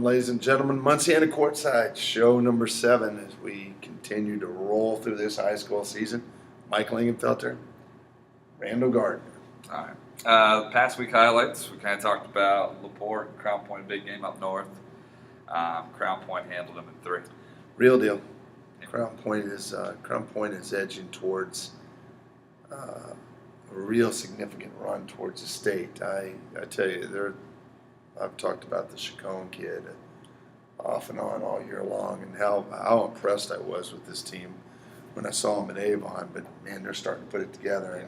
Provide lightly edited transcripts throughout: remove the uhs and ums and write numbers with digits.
Welcome, ladies and gentlemen, Munciana Courtside, show number 7 as we continue to roll through this high school season. Mike Lingenfelter, Randall Gardner. All right. Past week highlights, we kind of talked about LaPorte, Crown Point, big game up north. Crown Point handled them in 3. Real deal. Crown Point is edging towards a real significant run towards the state. I tell you, I've talked about the Chacon kid off and on all year long, and how impressed I was with this team when I saw them at Avon. But man, they're starting to put it together,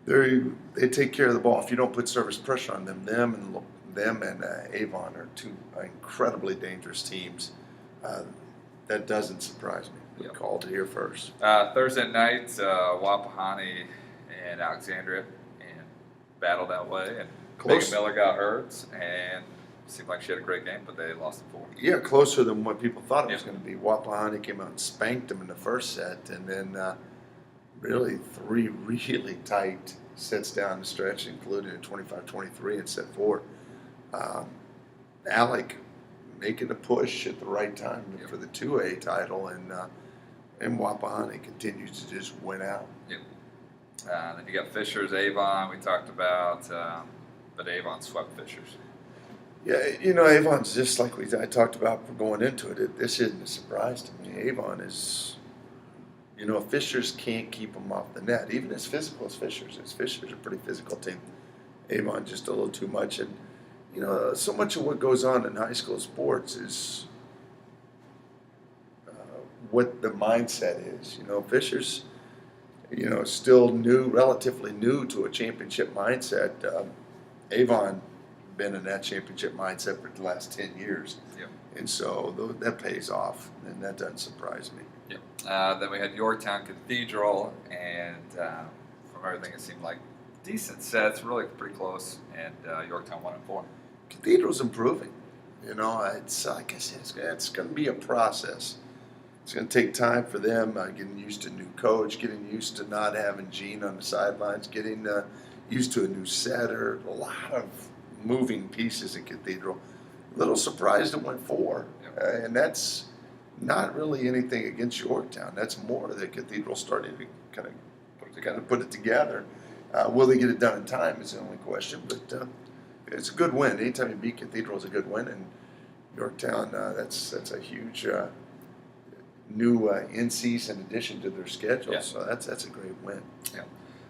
and they take care of the ball. If you don't put service pressure on them, them and Avon are two incredibly dangerous teams. That doesn't surprise me. We called it here first. Thursday night, Wapahani and Alexandria and battled that way, and Megan Miller got hurt, and seemed like she had a great game, but they lost in 4. Yeah, closer than what people thought it was going to be. Wapahani came out and spanked them in the first set, and then really 3 really tight sets down the stretch, including a 25-23 in set 4. Alec making a push at the right time for the 2A title, and Wapahani continues to just win out. Yep. Then you got Fishers, Avon. We talked about, but Avon swept Fishers. Yeah, Avon's just like I talked about going into it. This isn't a surprise to me. Avon is, Fishers can't keep them off the net, even as physical as Fishers is. Fishers are a pretty physical team. Avon just a little too much, and so much of what goes on in high school sports is what the mindset is. Fishers, still relatively new to a championship mindset. Avon been in that championship mindset for the last 10 years. Yep. And so that pays off, and that doesn't surprise me. Yep. Then we had Yorktown Cathedral, and from everything it seemed like decent sets, really pretty close, and Yorktown won in 4. Cathedral's improving. It's like I said, it's going to be a process. It's going to take time for them getting used to a new coach, getting used to not having Gene on the sidelines, getting used to a new setter. A lot of moving pieces in Cathedral. A little surprised it went 4, and that's not really anything against Yorktown. That's more the Cathedral starting to kind of put it together. Will they get it done in time is the only question, but it's a good win. Anytime you beat Cathedral is a good win, and Yorktown, that's a huge new in-season addition to their schedule. Yeah. So that's a great win. Yeah.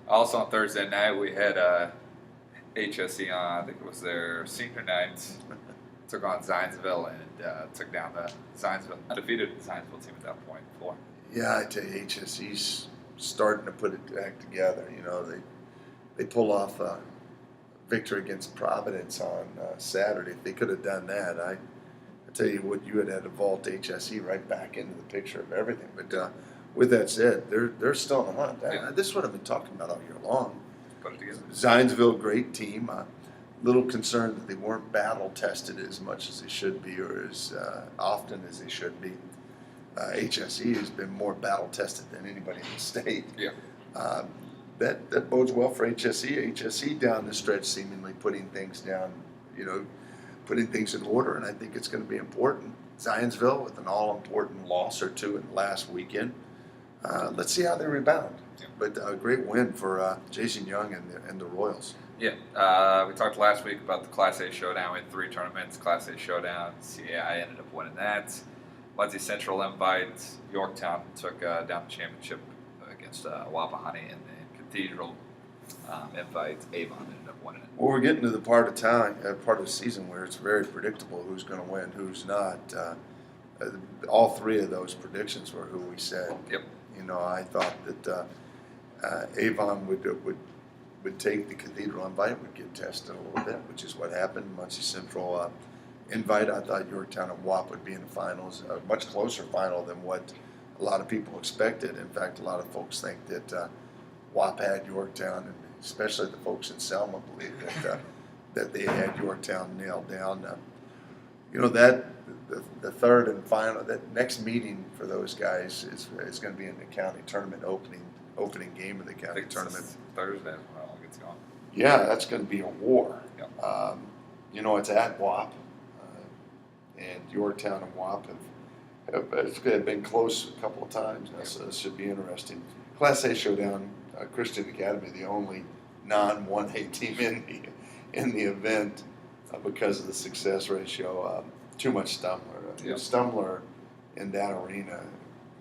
Also on Thursday night we had HSE on. I think it was their senior night. Took on Zionsville and took down the Zionsville undefeated Zionsville team at that point. 4. Yeah, I tell you, HSE's starting to put it back together. They pull off a victory against Providence on Saturday. If they could have done that, I tell you what, you would have to vault HSE right back into the picture of everything. But with that said, they're still in the hunt. This is what I've been talking about all year long. Put it together. Zionsville, great team. Little concerned that they weren't battle tested as much as they should be, or as often as they should be. HSE has been more battle tested than anybody in the state. Yeah. That bodes well for HSE. HSE down the stretch, seemingly putting things down, putting things in order, and I think it's going to be important. Zionsville with an all-important loss or 2 in the last weekend. Let's see how they rebound. Yeah. But a great win for Jason Young and the Royals. Yeah, we talked last week about the Class A Showdown. We had 3 tournaments. Class A Showdown, CAI ended up winning that. Muncie Central Invite, Yorktown took down the championship against Wapahani, and then Cathedral Invite, Avon ended up winning it. Well, we're getting to the part of the season where it's very predictable who's going to win, who's not. All 3 of those predictions were who we said. Yep. I thought that Avon would take the Cathedral Invite, would get tested a little bit, which is what happened. Muncie Central Invite, I thought Yorktown and WAP would be in the finals, a much closer final than what a lot of people expected. In fact, a lot of folks think that WAP had Yorktown, and especially the folks in Selma believe that they had Yorktown nailed down. The third and final, that next meeting for those guys is going to be in the county tournament opening game of the county tournament. Thursday as well. It's gone. Yeah, that's going to be a war. Yep. It's at WAP. and Yorktown and WAP have been close a couple of times now, so this should be interesting. Class A showdown, Christian Academy, the only non-1A team in the event because of the success ratio. Too much Stumler. Stumler in that arena,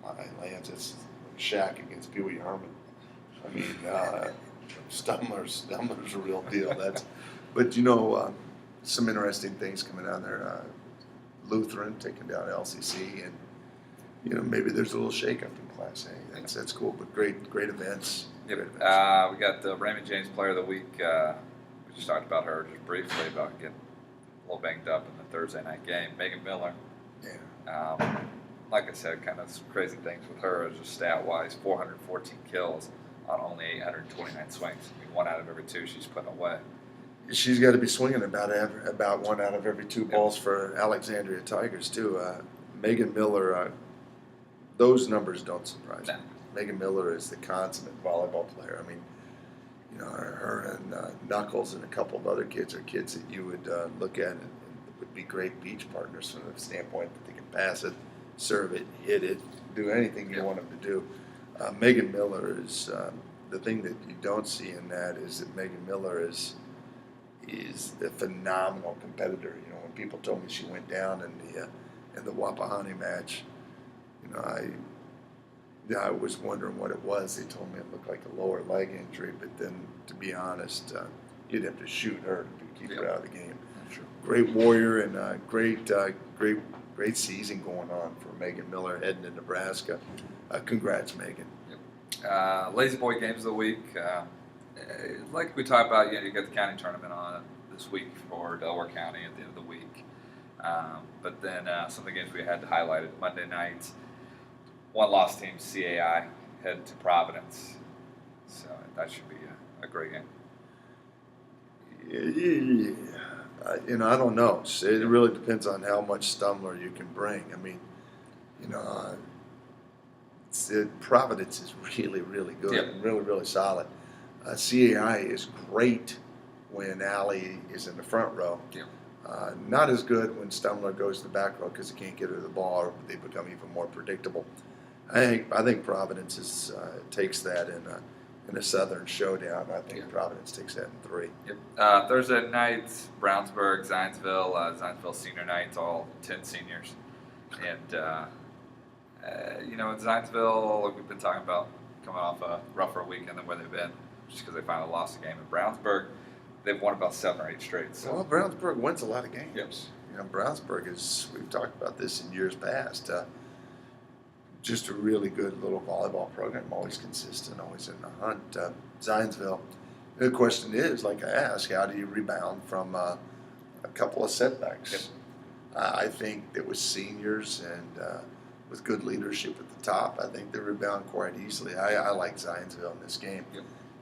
my lands, it's Shaq against Pee Wee Herman. I mean, Stumler's a real deal. But some interesting things coming down there. Lutheran taking down LCC, and maybe there's a little shakeup in Class A. That's cool, but great events. Yep. Great events. We got the Raymond James Player of the Week. We just talked about her just briefly about getting a little banged up in the Thursday night game. Megan Miller. Yeah. Like I said, kind of some crazy things with her, just stat-wise, 414 kills on only 829 swings. I mean, 1 out of every 2 she's putting away. She's got to be swinging about 1 out of every 2 balls for Alexandria Tigers too. Megan Miller, those numbers don't surprise me. Megan Miller is the consummate volleyball player. I mean, her and Knuckles and a couple of other kids are kids that you would look at and would be great beach partners from the standpoint that they can pass it, serve it, hit it, do anything you want them to do. Megan Miller is the thing that you don't see in that is that Megan Miller is a phenomenal competitor. When people told me she went down in the Wapahani match, I was wondering what it was. They told me it looked like a lower leg injury, but then, to be honest, you'd have to shoot her to keep her out of the game. Sure. Great warrior and great season going on for Megan Miller heading to Nebraska. Congrats, Megan. Yep. Lazy Boy Games of the Week. Like we talked about, you got the county tournament on this week for Delaware County at the end of the week. But then some of the games we had to highlight it. Monday night, 1-loss team CAI head to Providence. So that should be a great game. Yeah. I don't know. It really depends on how much Stumler you can bring. I mean, Providence is really, really good and really, really solid. CAI is great when Allie is in the front row. Not as good when Stumler goes to the back row because he can't get her the ball, or they become even more predictable. I think Providence takes that in a Southern showdown. I think Providence takes that in 3. Yep. Thursday night, Brownsburg, Zionsville. Zionsville senior night, all 10 seniors. And, in Zionsville, like we've been talking about, coming off a rougher weekend than where they've been, just because they finally lost a game. In Brownsburg, they've won about 7 or 8 straight. So. Well, Brownsburg wins a lot of games. Yep. Brownsburg we've talked about this in years past, just a really good little volleyball program, always consistent, always in the hunt. Zionsville, the question is, like I asked, how do you rebound from a couple of setbacks? I think that with seniors and with good leadership at the top, I think they rebound quite easily. I like Zionsville in this game.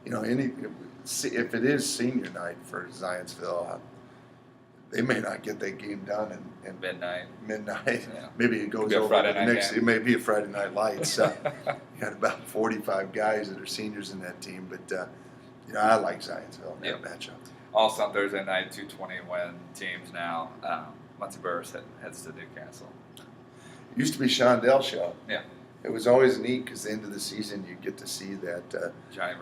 If it is senior night for Zionsville, they may not get that game done in midnight. Yeah. Maybe it goes over to the next. It may be a Friday Night Lights. You got about 45 guys that are seniors in that team, but I like Zionsville in that matchup. Also on Thursday night, 2:20 win teams now. Muncie Burris heads to Newcastle. It used to be Shondell show. Yeah. It was always neat because at the end of the season you get to see that Johnny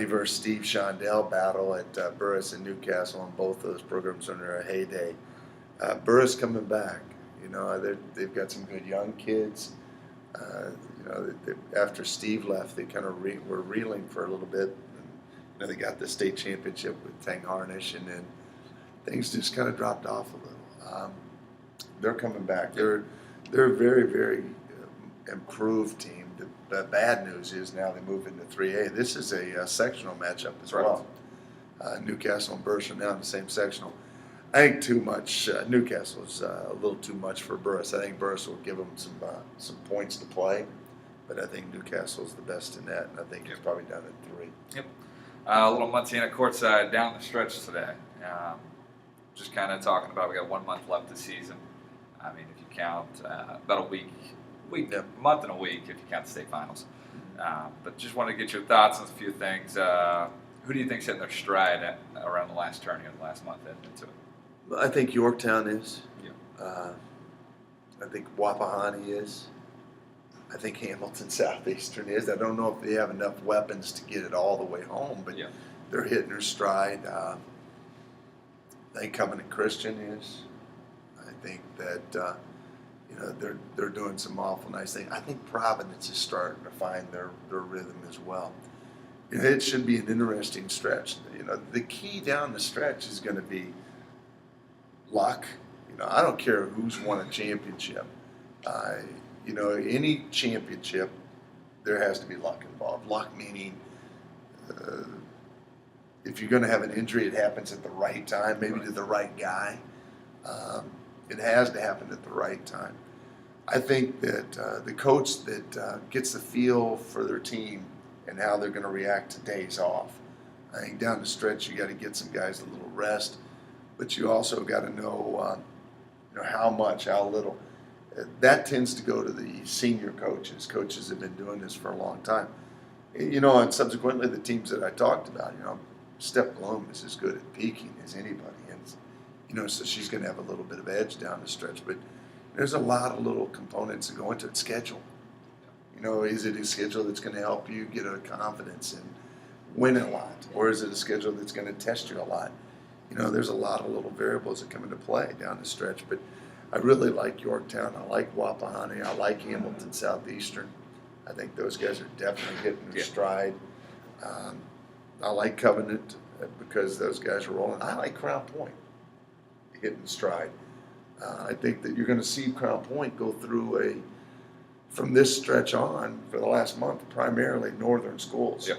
versus Steve Shondell battle at Burris and Newcastle, and both those programs are in their heyday. Burris coming back, they've got some good young kids. After Steve left, they kind of were reeling for a little bit. And, they got the state championship with Tang Harnish, and then things just kind of dropped off a little. They're coming back. They're a very, very improved team. The bad news is now they move into 3A. This is a sectional matchup as well. Newcastle and Burris are now in the same sectional. I think too much. Newcastle's a little too much for Burris. I think Burris will give them some points to play, but I think Newcastle's the best in that, and I think it's probably done at 3. Yep. A little Munciana Courtside down the stretch today. Just kind of talking about, we got 1 month left this season. I mean, if you count about a month and a week if you count the state finals. But just want to get your thoughts on a few things. Who do you think's hitting their stride around the last tourney or the last month into it? I think Yorktown is. I think Wapahani is. I think Hamilton Southeastern is. I don't know if they have enough weapons to get it all the way home, but they're hitting their stride. I think Covenant Christian is. I think that they're doing some awful nice things. I think Providence is starting to find their rhythm as well. It should be an interesting stretch. The key down the stretch is going to be luck. I don't care who's won a championship. Any championship, there has to be luck involved. Luck meaning if you're going to have an injury, it happens at the right time, maybe to the right guy. It has to happen at the right time. I think that the coach that gets the feel for their team and how they're going to react to days off. I think down the stretch you got to get some guys a little rest, but you also got to know how much, how little. That tends to go to the senior coaches. Coaches have been doing this for a long time. And subsequently the teams that I talked about, Steph Bloom is as good at peaking as anybody, and so she's going to have a little bit of edge down the stretch. But there's a lot of little components that go into it. Schedule. Is it a schedule that's going to help you get a confidence and win a lot, or is it a schedule that's going to test you a lot? There's a lot of little variables that come into play down the stretch. But I really like Yorktown. I like Wapahani. I like Hamilton Southeastern. I think those guys are definitely hitting their stride. I like Covenant because those guys are rolling. I like Crown Point hitting stride. I think that you're going to see Crown Point go through from this stretch on for the last month, primarily northern schools. Yep.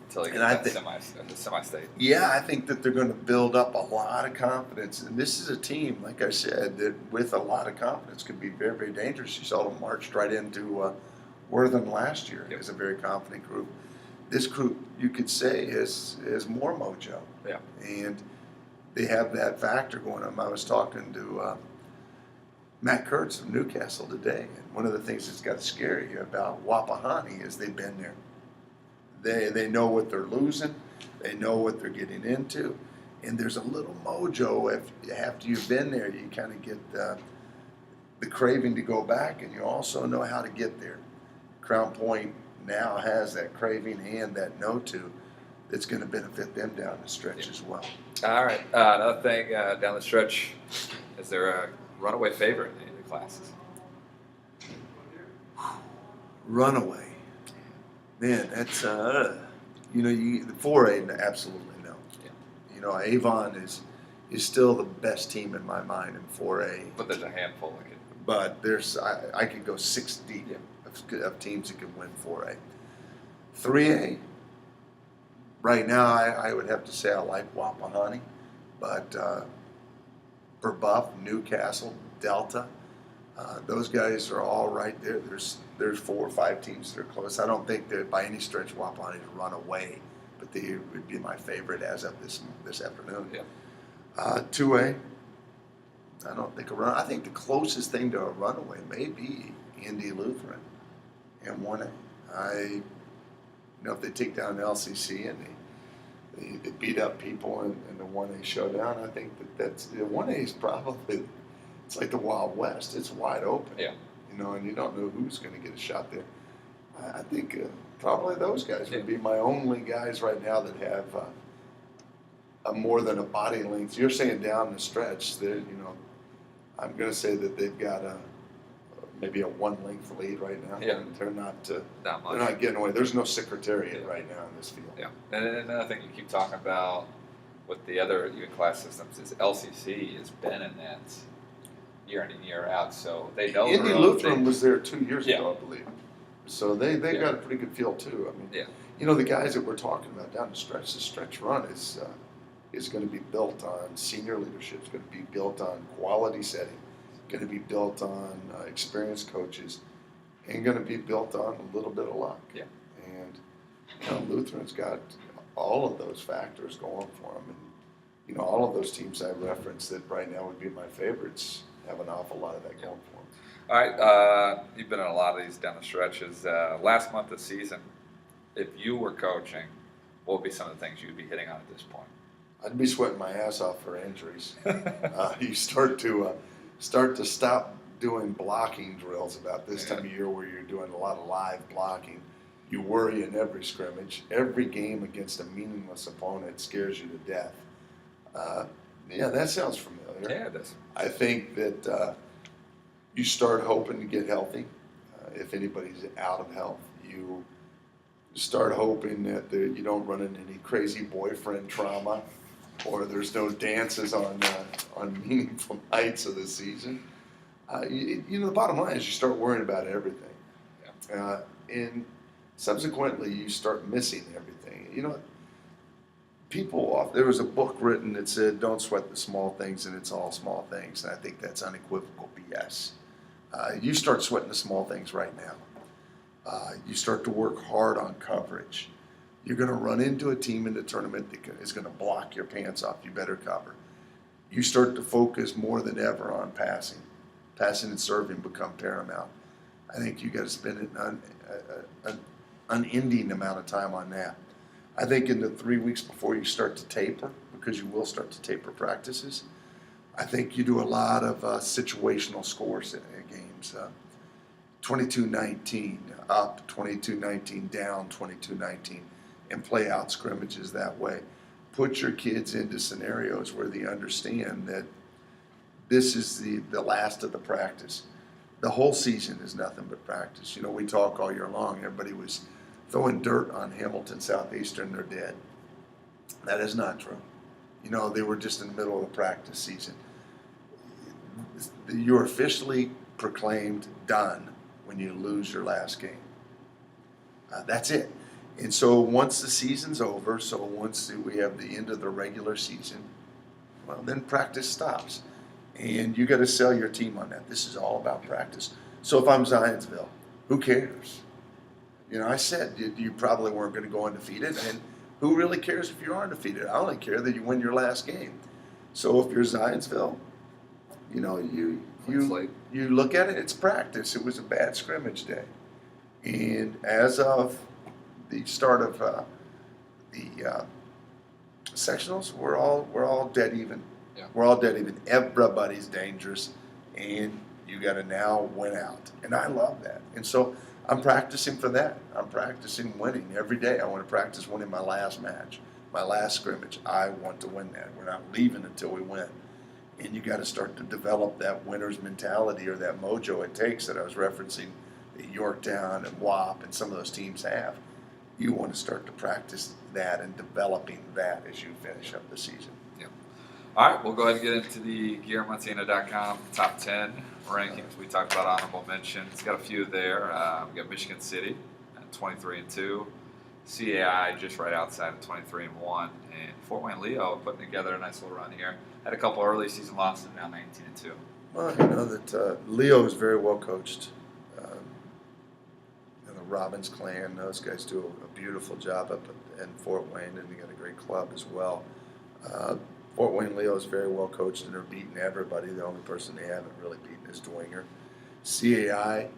Until they get that semi-state. Yeah, I think that they're going to build up a lot of confidence. And this is a team, like I said, that with a lot of confidence could be very, very dangerous. You saw them marched right into Wortham last year as a very confident group. This group, you could say, is more mojo. Yeah. And they have that factor going on. I was talking to Matt Kurtz from Newcastle today, and one of the things that's got to scare you about Wapahani is they've been there. They know what they're losing, they know what they're getting into, and there's a little mojo after you've been there. You kind of get the craving to go back, and you also know how to get there. Crown Point now has that craving and that know-to that's going to benefit them down the stretch as well. All right, another thing down the stretch, is there a runaway favorite in any of the classes? Runaway. Man, that's, the 4A, absolutely no. Yeah. Avon is still the best team in my mind in 4A. But there's a handful that could. But I could go 6 deep of teams that can win 4A. 3A, right now I would have to say I like Wapahani, but Burbuff, Newcastle, Delta, those guys are all right there. There's 4 or 5 teams that are close. I don't think that by any stretch Wapahani to run away, but they would be my favorite as of this afternoon. Yeah. 2A, I don't think I think the closest thing to a runaway may be Indy Lutheran and 1A. If they take down LCC and they beat up people in the 1A showdown, I think that's 1A is probably, it's like the Wild West. It's wide open. Yeah. And you don't know who's going to get a shot there. I think probably those guys would be my only guys right now that have a more than a body length. You're saying down the stretch, I'm going to say that they've got maybe a 1 length lead right now. Yeah. They're not Not much. they're not getting away. There's no secretariat right now in this field. Yeah. And then another thing you keep talking about with the other even class systems is LCC has been in that year in and year out, so they know. Indy Lutheran was there 2 years Yeah. ago, I believe. So they got a pretty good feel too. I mean, yeah. The guys that we're talking about down the stretch run is going to be built on senior leadership. It's going to be built on quality setting. Going to be built on experienced coaches, and going to be built on a little bit of luck. Yeah. And Lutheran's got all of those factors going for them, and all of those teams I referenced that right now would be my favorites have an awful lot of that going for them. All right, you've been in a lot of these down the stretches. Last month of season, if you were coaching, what would be some of the things you'd be hitting on at this point? I'd be sweating my ass off for injuries. You start to start to stop doing blocking drills about this time of year where you're doing a lot of live blocking. You worry in every scrimmage. Every game against a meaningless opponent scares you to death. Yeah, that sounds familiar. Yeah, it does. I think that you start hoping to get healthy. If anybody's out of health, you start hoping that you don't run into any crazy boyfriend trauma, or there's no dances on meaningful nights of the season. The bottom line is you start worrying about everything, and subsequently you start missing everything. There was a book written that said, "Don't sweat the small things, and it's all small things." And I think that's unequivocal BS. You start sweating the small things right now. You start to work hard on coverage. You're going to run into a team in the tournament that is going to block your pants off. You better cover. You start to focus more than ever on passing. Passing and serving become paramount. I think you got to spend an unending amount of time on that. I think in the 3 weeks before you start to taper, because you will start to taper practices, I think you do a lot of situational scores in games. 22-19 up, 22-19 down, 22-19, and play out scrimmages that way. Put your kids into scenarios where they understand that this is the last of the practice. The whole season is nothing but practice. We talk all year long. Everybody was throwing dirt on Hamilton Southeastern. They're dead. That is not true. They were just in the middle of the practice season. You're officially proclaimed done when you lose your last game. That's it. And so once the season's over, once we have the end of the regular season, well, then practice stops. And you got to sell your team on that. This is all about practice. So if I'm Zionsville, who cares? I said you probably weren't going to go undefeated, and who really cares if you are undefeated? I only care that you win your last game. So if you're Zionsville, you look at it, it's practice. It was a bad scrimmage day. And as of the start of the sectionals, we're all dead even. Yeah. We're all dead even. Everybody's dangerous, and you got to now win out. And I love that. And so I'm practicing for that. I'm practicing winning every day. I want to practice winning my last match, my last scrimmage. I want to win that. We're not leaving until we win. And you got to start to develop that winner's mentality, or that mojo it takes that I was referencing that Yorktown and WAP and some of those teams have. You want to start to practice that and developing that as you finish up the season. Yeah. All right, we'll go ahead and get into the GearMunciana.com top 10 rankings. We talked about honorable mentions. Got a few there. We got Michigan City at 23-2. CAI just right outside of 23-1, and Fort Wayne Leo putting together a nice little run here. Had a couple early season losses, now 19-2. Well, that Leo is very well coached. The Robbins clan, those guys do a beautiful job up in Fort Wayne, and they got a great club as well. Fort Wayne Leo is very well coached, and they're beating everybody. The only person they haven't really beaten is Dwenger. CAI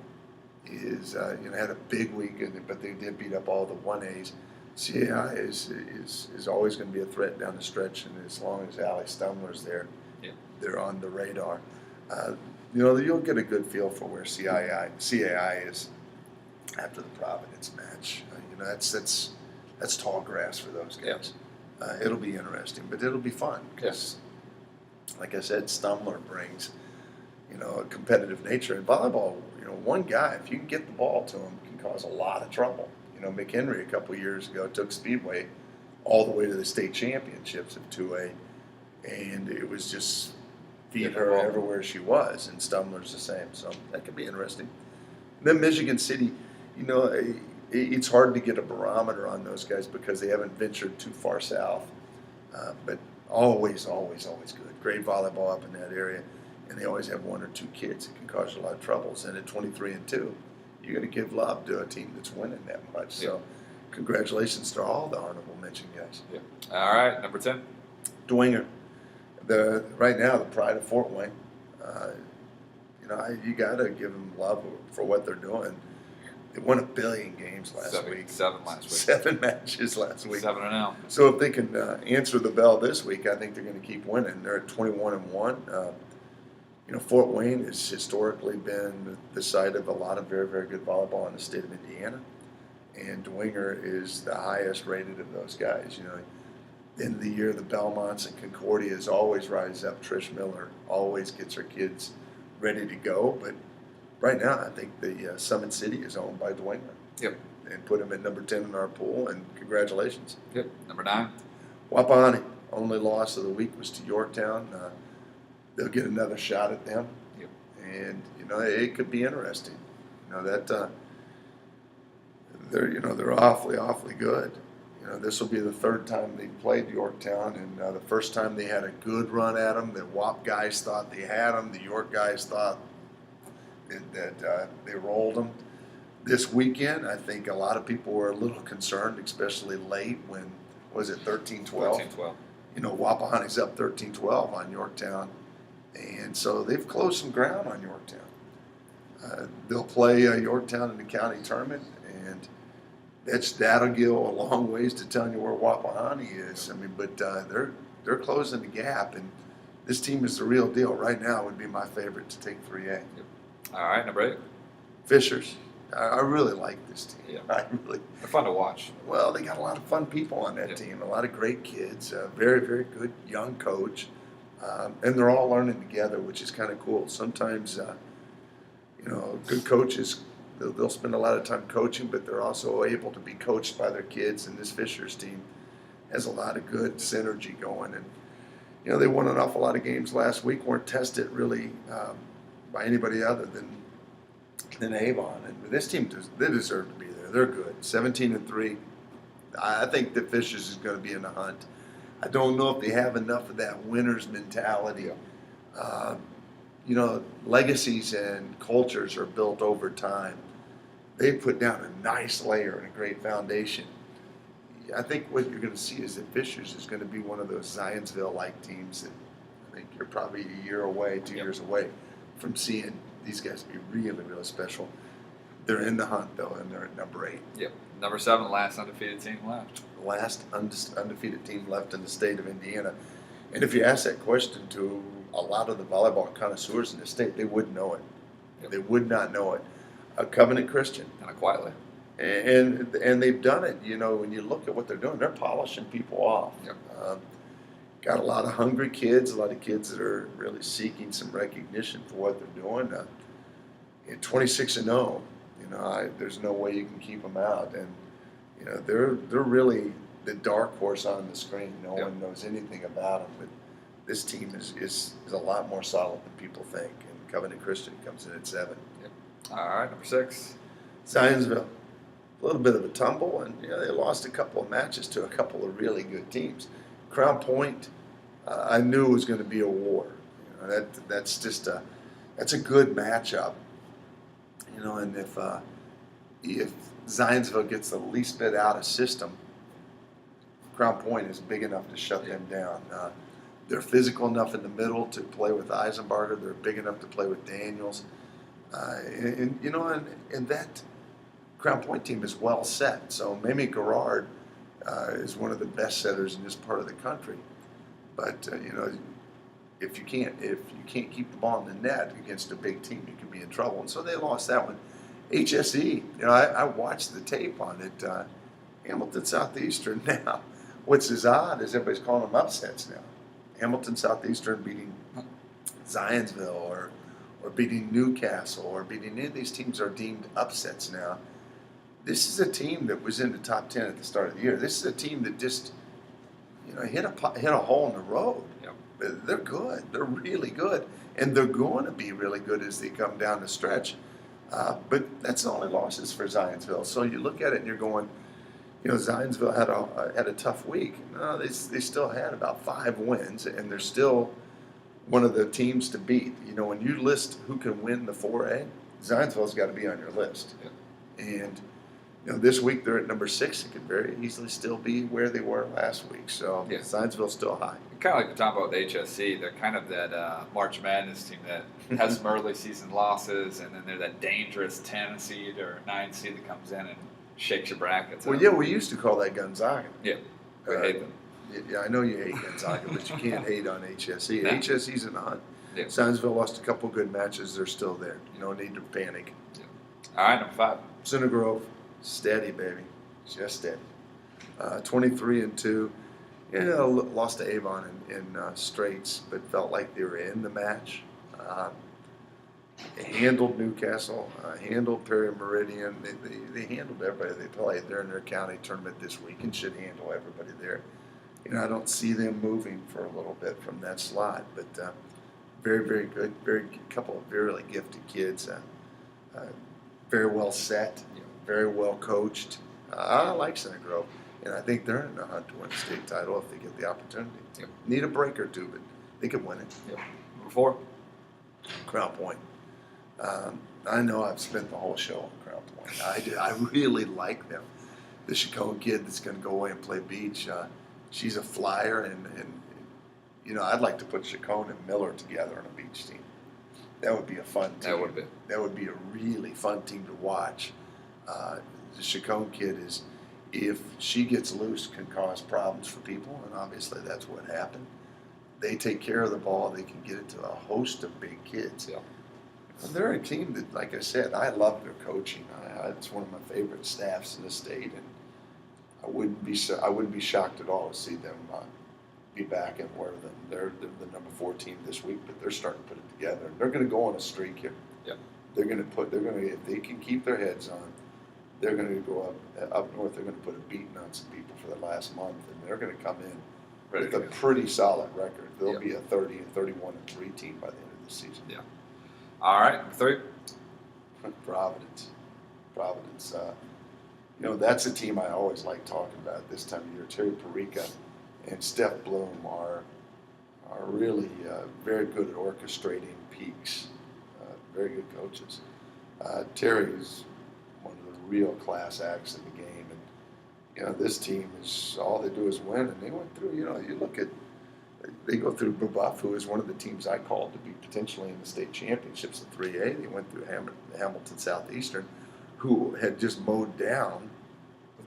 is had a big week, but they did beat up all the 1As. CAI is always going to be a threat down the stretch, and as long as Allie Stumler's there, they're on the radar. You'll get a good feel for where CAI is after the Providence match. That's tall grass for those guys. It'll be interesting, but it'll be fun because, like I said, Stumler brings a competitive nature. In volleyball, one guy, if you can get the ball to him, can cause a lot of trouble. McHenry a couple years ago took Speedway all the way to the state championships of 2A, and it was just feed her everywhere she was, and Stumler's the same. So that could be interesting. And then Michigan City, it's hard to get a barometer on those guys because they haven't ventured too far south, but always good. Great volleyball up in that area, and they always have one or two kids that can cause you a lot of troubles. And at 23-2, you got to give love to a team that's winning that much. So, congratulations to all the honorable mention guys. Yeah. All right, number 10. Dwenger, right now the pride of Fort Wayne. You got to give them love for what they're doing. They won 1 billion games last week. 7 last week. 7 matches last week. 7-0. So if they can answer the bell this week, I think they're going to keep winning. They're at 21-1. Fort Wayne has historically been the site of a lot of very, very good volleyball in the state of Indiana, and Dwenger is the highest rated of those guys. End of the year, the Belmonts and Concordias always rise up. Trish Miller always gets her kids ready to go, but right now I think the Summit City is owned by Dwenger. Yep. And put him at number 10 in our pool, and congratulations. Yep. Number 9. Wapahani, only loss of the week was to Yorktown. They'll get another shot at them. Yep. And it could be interesting. That they're awfully good. This will be the third time they played Yorktown, and the first time they had a good run at them. The Wap guys thought they had them. The York guys thought that they rolled them. This weekend, I think a lot of people were a little concerned, especially late when, was it 13-12? 13-12. Wapahani's up 13-12 on Yorktown, and so they've closed some ground on Yorktown. They'll play Yorktown in the county tournament, and that'll go a long ways to telling you where Wapahani is. But they're closing the gap, and this team is the real deal. Right now would be my favorite to take 3A. Yep. All right, number 8. Fishers. I really like this team. Yeah. They're fun to watch. Well, they got a lot of fun people on that team. A lot of great kids. Very, very good young coach, and they're all learning together, which is kind of cool. Sometimes, good coaches they'll spend a lot of time coaching, but they're also able to be coached by their kids. And this Fishers team has a lot of good synergy going. And they won an awful lot of games last week. Weren't tested really by anybody other than Avon. And this team, they deserve to be there. They're good. 17-3. I think the Fishers is going to be in the hunt. I don't know if they have enough of that winner's mentality. Legacies and cultures are built over time. They put down a nice layer and a great foundation. I think what you're going to see is that Fishers is going to be one of those Zionsville-like teams that I think you're probably a year away, 2 years away from seeing these guys be really, really special. They're in the hunt, though, and they're at number 8. Yep. Number 7, last undefeated team left. Last undefeated team left in the state of Indiana. And if you ask that question to a lot of the volleyball connoisseurs in the state, they wouldn't know it. Yep. They would not know it. Covenant Christian. Kind of quietly. And they've done it. When you look at what they're doing, they're polishing people off. Yep. Got a lot of hungry kids, a lot of kids that are really seeking some recognition for what they're doing. 26-0, there's no way you can keep them out. And they're really the dark horse on the screen. No one knows anything about them, but this team is a lot more solid than people think. And Covenant Christian comes in at 7. Yep. All right, number 6. Zionsville. A little bit of a tumble, and they lost a couple of matches to a couple of really good teams. Crown Point, I knew it was going to be a war. That's just that's a good matchup. And if Zionsville gets the least bit out of system, Crown Point is big enough to shut them down. They're physical enough in the middle to play with Eisenbarger. They're big enough to play with Daniels. And that Crown Point team is well set. So Mimi Garrard is one of the best setters in this part of the country. But if you can't keep the ball in the net against a big team, you could be in trouble. And so they lost that one. HSE, I watched the tape on it. Hamilton Southeastern now. What's as odd is everybody's calling them upsets now. Hamilton Southeastern beating Zionsville or beating Newcastle or beating any of these teams are deemed upsets now. This is a team that was in the top 10 at the start of the year. This is a team that just hit a hole in the road. Yep. They're good. They're really good. And they're going to be really good as they come down the stretch. But that's the only losses for Zionsville. So you look at it and you're going, Zionsville had a tough week. No, they still had about 5 wins, and they're still one of the teams to beat. When you list who can win the 4A, Zionsville's got to be on your list. Yep. And this week they're at number 6. It could very easily still be where they were last week. So Zionsville's still high. Kind of like we're talking about with HSC, they're kind of that March Madness team that has some early season losses, and then they're that dangerous 10 seed or 9 seed that comes in and shakes your brackets. Well, we used to call that Gonzaga. Yeah, we hate them. Yeah, I know you hate Gonzaga, but you can't hate on HSC. No. HSC's in the hunt. Yeah. Zionsville lost a couple good matches. They're still there. You don't need to panic. Yeah. All right, number 5. Center Grove, steady, baby. Just steady. 23-2. Lost to Avon in straights, but felt like they were in the match. Handled Newcastle, handled Perry Meridian. They handled everybody they played. They're in their county tournament this week and should handle everybody there. I don't see them moving for a little bit from that slot, but very, very good. Couple of really gifted kids. Very well set, very well coached. I like Center Grove, and I think they're in the hunt to win the state title if they get the opportunity. Yep. Need a break or two, but they can win it. Yep. Number 4. Crown Point. I know I've spent the whole show on Crown Point. I really like them. The Chacon kid that's going to go away and play beach. She's a flyer, and I'd like to put Chacon and Miller together on a beach team. That would be a fun team. That would be. That would be a really fun team to watch. The Chacon kid is, if she gets loose, can cause problems for people, and obviously that's what happened. They take care of the ball. They can get it to a host of big kids. Yeah. And they're a team that, like I said, I love their coaching. It's one of my favorite staffs in the state, and I wouldn't be shocked at all to see them be back and where they're the number 4 team this week, but they're starting to put it together. They're going to go on a streak here. Yep. If they can keep their heads on, they're going to go up north. They're going to put a beating on some people for the last month, and they're going to come in with a pretty solid record. They'll be a 30 and 31-3 team by the end of the season. Yeah. All right, number 3. Providence. That's a team I always like talking about this time of year. Terry Perica and Steph Bloom are really very good at orchestrating peaks. Very good coaches. Terry is one of the real class acts in the game, and this team is all they do is win. And they went through. You look at. They go through Bubuff, who is one of the teams I called to be potentially in the state championships in 3A. They went through Hamilton Southeastern, who had just mowed down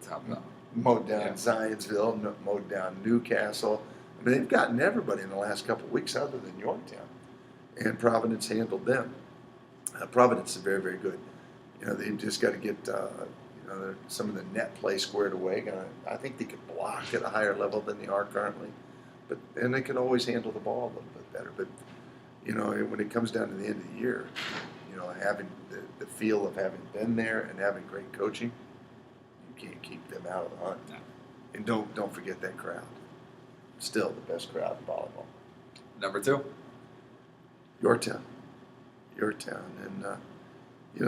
Zionsville, mowed down Newcastle. I mean, they've gotten everybody in the last couple of weeks other than Yorktown. And Providence handled them. Providence is very, very good. They've just got to get some of the net play squared away. I think they could block at a higher level than they are currently. And they can always handle the ball a little bit better. But, when it comes down to the end of the year, having the feel of having been there and having great coaching, you can't keep them out of the hunt. No. And don't forget that crowd. Still the best crowd in volleyball. Number 2. Yorktown. And,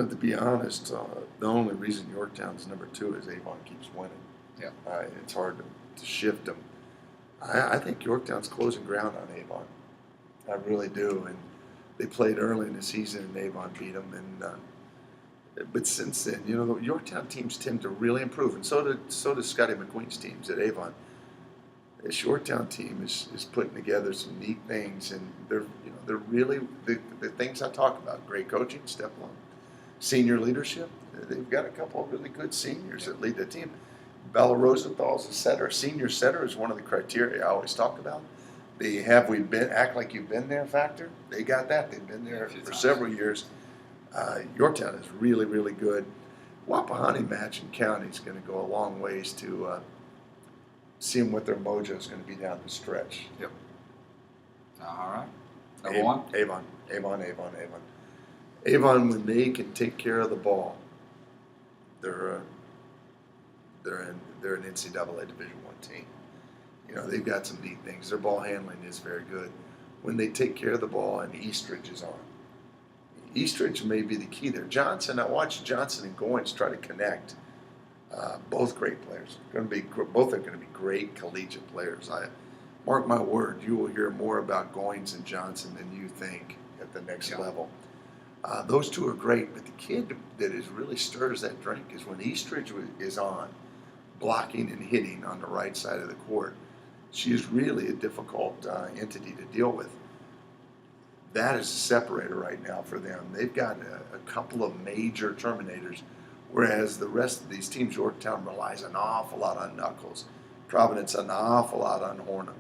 to be honest, the only reason Yorktown's number 2 is Avon keeps winning. Yeah. It's hard to shift them. I think Yorktown's closing ground on Avon. I really do. And they played early in the season, and Avon beat them. And but since then, the Yorktown teams tend to really improve, and so does Scotty McQueen's teams at Avon. This Yorktown team is putting together some neat things, and they're really the things I talk about: great coaching, step one, senior leadership. They've got a couple of really good seniors that lead the team. Bella Rosenthal's a setter. Senior setter is one of the criteria I always talk about. The act like you've been there factor. They got that. They've been there for several years. Yorktown is really, really good. Wapahani match in county is going to go a long ways to seeing what their mojo is going to be down the stretch. Yep. All right. Number 1. Avon, when they can take care of the ball, they're an NCAA Division I team. They've got some neat things. Their ball handling is very good. When they take care of the ball, and Eastridge is on. Eastridge may be the key there. I watched Johnson and Goins try to connect. Both great players. Both are going to be great collegiate players. Mark my word, you will hear more about Goins and Johnson than you think at the next level. Those two are great, but the kid that really stirs that drink is when Eastridge is on, blocking and hitting on the right side of the court. She is really a difficult entity to deal with. That is a separator right now for them. They've got a couple of major terminators, whereas the rest of these teams, Yorktown relies an awful lot on Knuckles, Providence an awful lot on Hornham.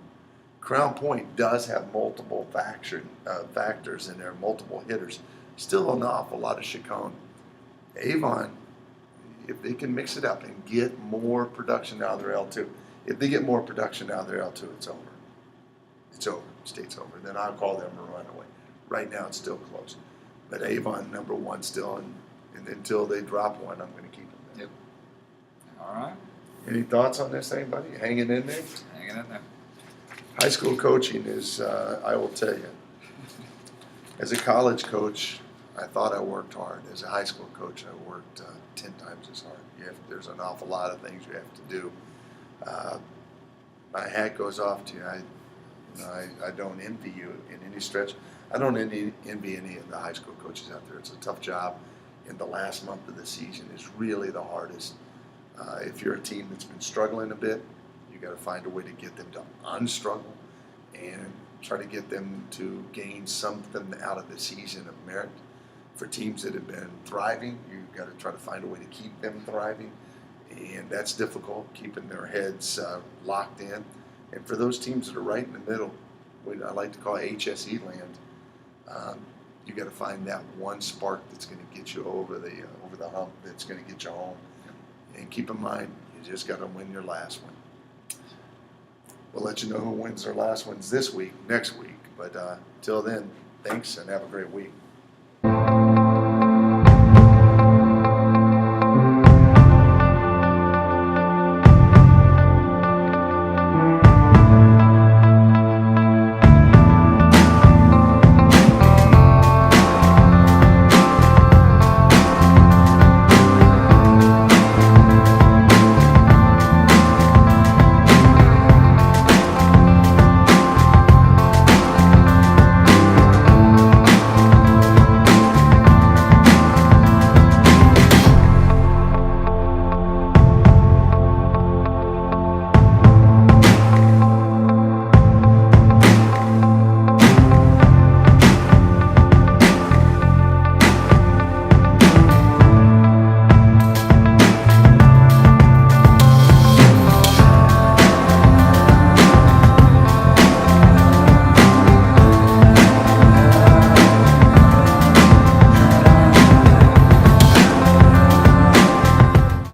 Crown Point does have multiple factors in there, multiple hitters. Still an awful lot of Chacon. Avon, if they can mix it up and get more production out of their L2, if they get more production out of their L2, it's over. It's over. State's over. Then I'll call them a runaway. Right now, it's still close. But Avon, number one still, and until they drop one, I'm going to keep them there. Yep. All right. Any thoughts on this, anybody? Hanging in there? Hanging in there. High school coaching is, I will tell you, as a college coach, I thought I worked hard. As a high school coach, I worked 10 times as hard. There's an awful lot of things you have to do. My hat goes off to you. I don't envy you in any stretch. I don't envy any of the high school coaches out there. It's a tough job, and the last month of the season is really the hardest. If you're a team that's been struggling a bit, you got to find a way to get them to unstruggle and try to get them to gain something out of the season of merit. For teams that have been thriving, you've got to try to find a way to keep them thriving, and that's difficult, keeping their heads locked in. And for those teams that are right in the middle, what I like to call HSE land, you got to find that one spark that's going to get you over the hump, that's going to get you home. And keep in mind, you just got to win your last one. We'll let you know who wins their last ones next week. But till then, thanks and have a great week.